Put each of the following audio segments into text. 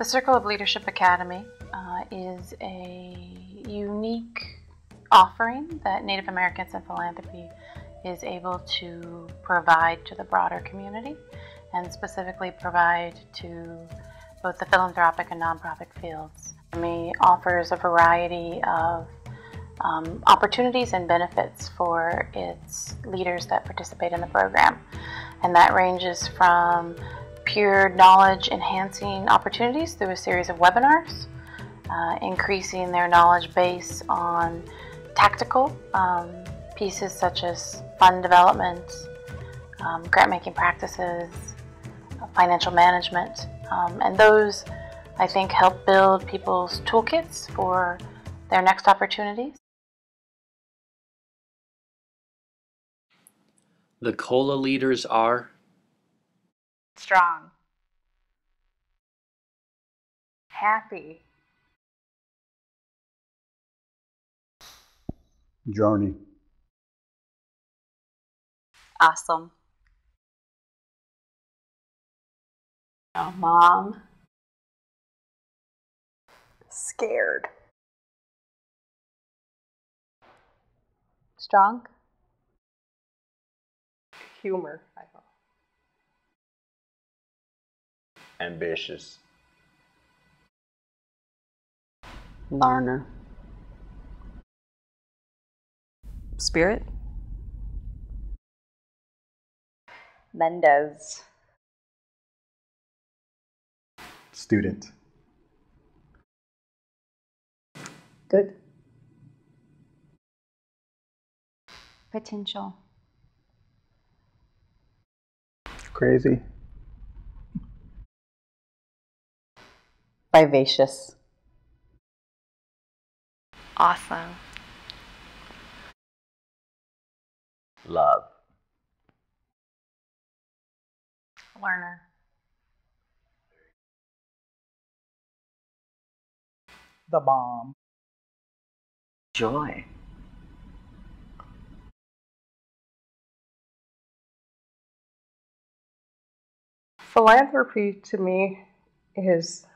The Circle of Leadership Academy is a unique offering that Native Americans in Philanthropy is able to provide to the broader community, and specifically provide to both the philanthropic and nonprofit fields. The Academy offers a variety of opportunities and benefits for its leaders that participate in the program, and that ranges from pure knowledge enhancing opportunities through a series of webinars, increasing their knowledge base on tactical pieces such as fund development, grant making practices, financial management, and those I think help build people's toolkits for their next opportunities. The COLA leaders are strong, happy, journey, awesome, Mom, scared, strong, humor, ambitious, learner, spirit, Mendez, student, good, potential, crazy, vivacious, awesome, love, learner, the bomb, joy, philanthropy to me is,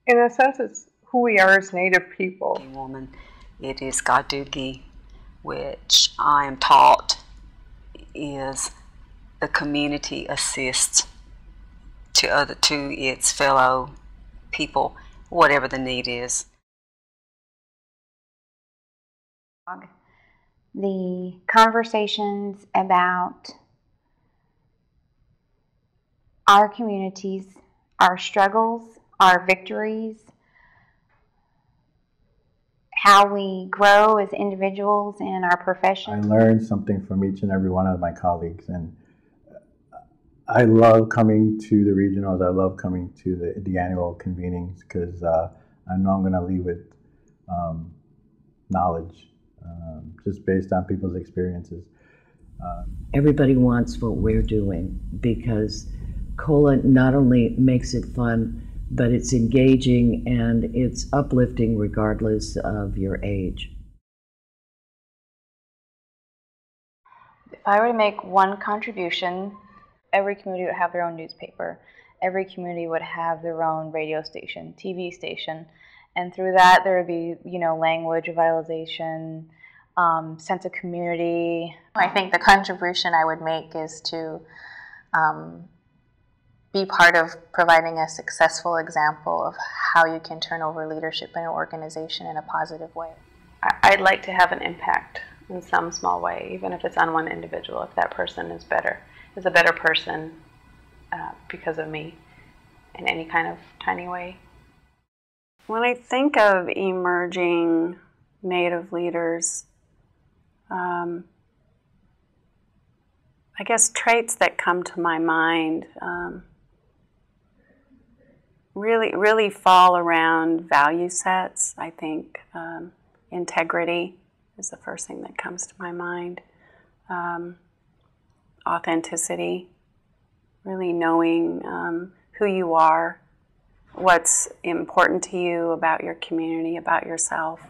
in a sense, it's who we are as Native people. Woman, it is Gadugi, which I am taught is the community assists to its fellow people, whatever the need is. the conversations about our communities, our struggles, our victories, how we grow as individuals in our profession. I learned something from each and every one of my colleagues, and I love coming to the regionals. I love coming to the annual convenings because I know I'm going to leave with knowledge, just based on people's experiences. Everybody wants what we're doing because COLA not only makes it fun, but it's engaging and it's uplifting regardless of your age. If I were to make one contribution, every community would have their own newspaper. Every community would have their own radio station, TV station, and through that there would be, language revitalization, sense of community. I think the contribution I would make is to be part of providing a successful example of how you can turn over leadership in an organization in a positive way. I'd like to have an impact in some small way, even if it's on one individual, if that person is a better person because of me in any kind of tiny way. When I think of emerging Native leaders, I guess traits that come to my mind really fall around value sets. I think integrity is the first thing that comes to my mind. Authenticity, really knowing who you are, what's important to you about your community, about yourself,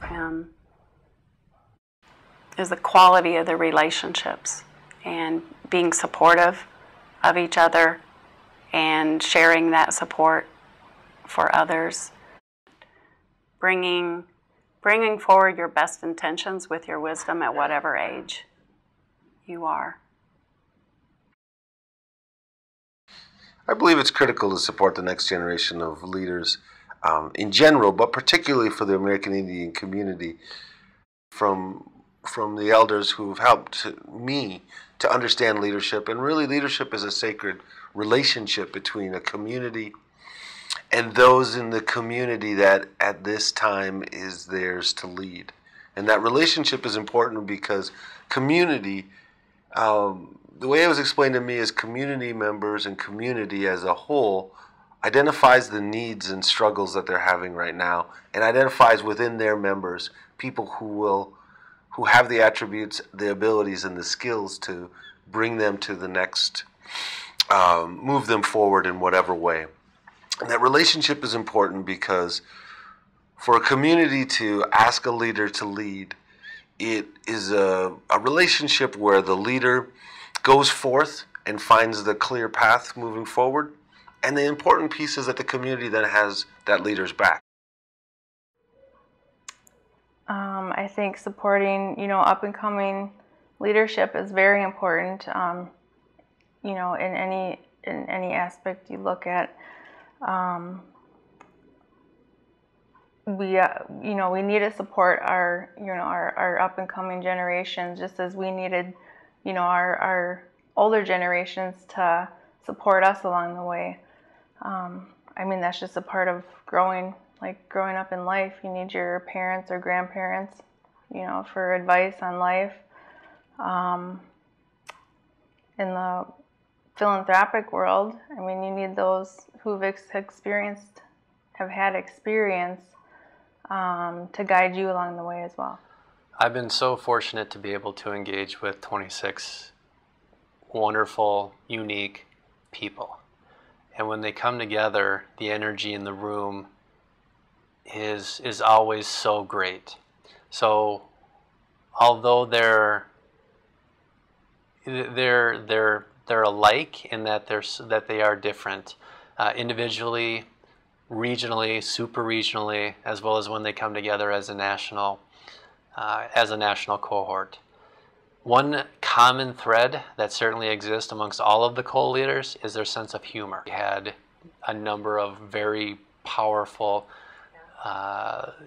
is the quality of the relationships and being supportive of each other and sharing that support for others. Bringing forward your best intentions with your wisdom at whatever age you are. I believe it's critical to support the next generation of leaders in general, but particularly for the American Indian community, from the elders who've helped me to understand leadership. And really, leadership is a sacred relationship between a community and those in the community that at this time is theirs to lead. And that relationship is important because community, the way it was explained to me is community members and community as a whole identifies the needs and struggles that they're having right now, and identifies within their members people who have the attributes, the abilities, and the skills to bring them to the next, move them forward in whatever way. And that relationship is important because for a community to ask a leader to lead, it is a relationship where the leader goes forth and finds the clear path moving forward. And the important piece is that the community then has that leader's back. I think supporting, up and coming leadership is very important. In any aspect you look at, we need to support our up and coming generations, just as we needed, our older generations to support us along the way. That's just a part of growing up in life. You need your parents or grandparents, for advice on life. In the philanthropic world, you need those who've have had experience to guide you along the way as well. I've been so fortunate to be able to engage with 26 wonderful, unique people. And when they come together, the energy in the room is always so great. So although they're alike in that they are different individually, regionally, super regionally, as well as when they come together as a national cohort. One common thread that certainly exists amongst all of the COLA leaders is their sense of humor. We had a number of very powerful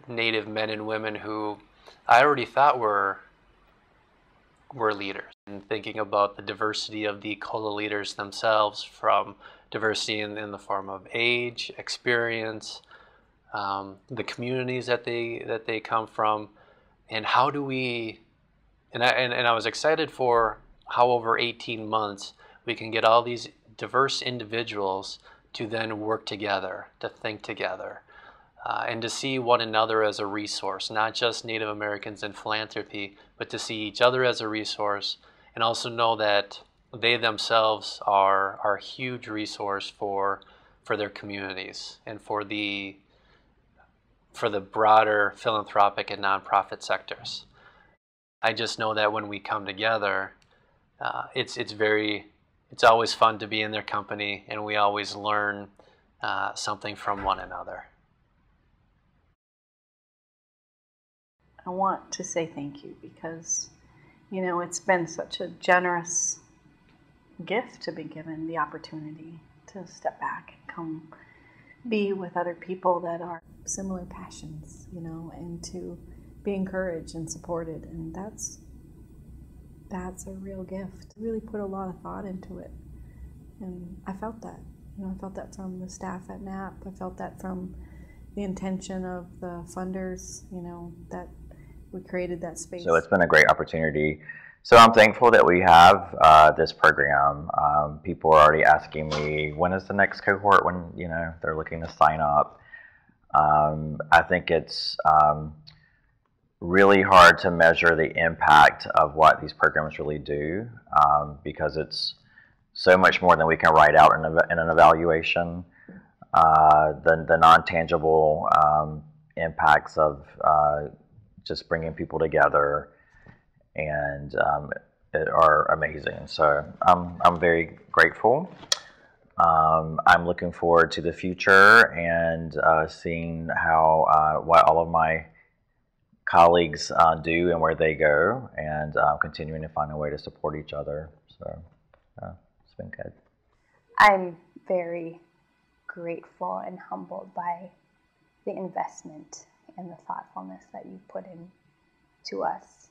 Native men and women who I already thought were leaders. And thinking about the diversity of the COLA leaders themselves, from diversity in the form of age, experience, the communities that they come from, and how do we, and I was excited for how over 18 months we can get all these diverse individuals to then work together, to think together, and to see one another as a resource, not just Native Americans in philanthropy, but to see each other as a resource, and also know that they themselves are a huge resource for their communities and for the broader philanthropic and nonprofit sectors. I just know that when we come together, it's always fun to be in their company, and we always learn something from one another. I want to say thank you because, it's been such a generous gift to be given the opportunity to step back and come be with other people that are similar passions, and to be encouraged and supported. And that's a real gift. Really put a lot of thought into it. And I felt that. I felt that from the staff at NAP. I felt that from the intention of the funders, that we created that space. So it's been a great opportunity. So I'm thankful that we have this program. People are already asking me, when is the next cohort, when they're looking to sign up. I think it's really hard to measure the impact of what these programs really do, because it's so much more than we can write out in an evaluation. The non-tangible impacts of just bringing people together and are amazing. So I'm very grateful. I'm looking forward to the future and seeing how what all of my colleagues do and where they go, and continuing to find a way to support each other. So it's been good. I'm very grateful and humbled by the investment and the thoughtfulness that you put into us.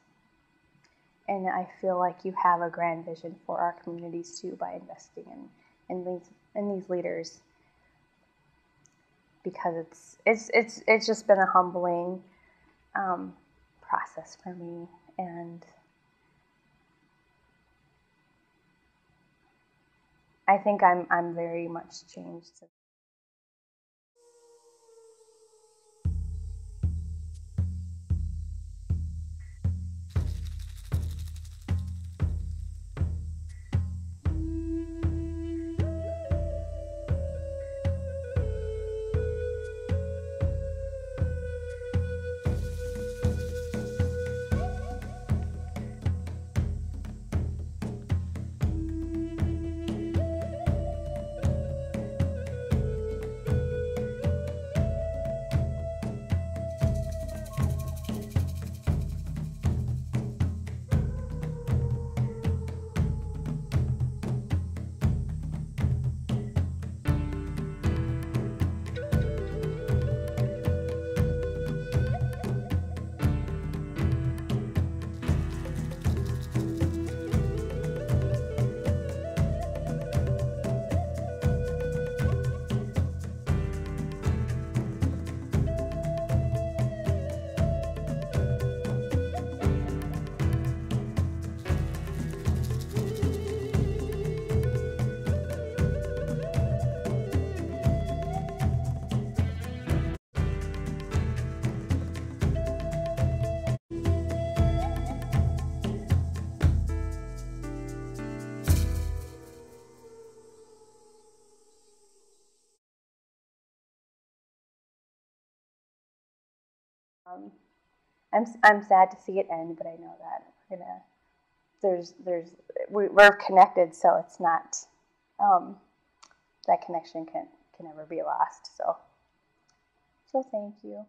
And I feel like you have a grand vision for our communities too by investing in these leaders, because it's just been a humbling process for me, and I think I'm very much changed. I'm sad to see it end, but I know that we're connected, so it's not that connection can never be lost. So thank you.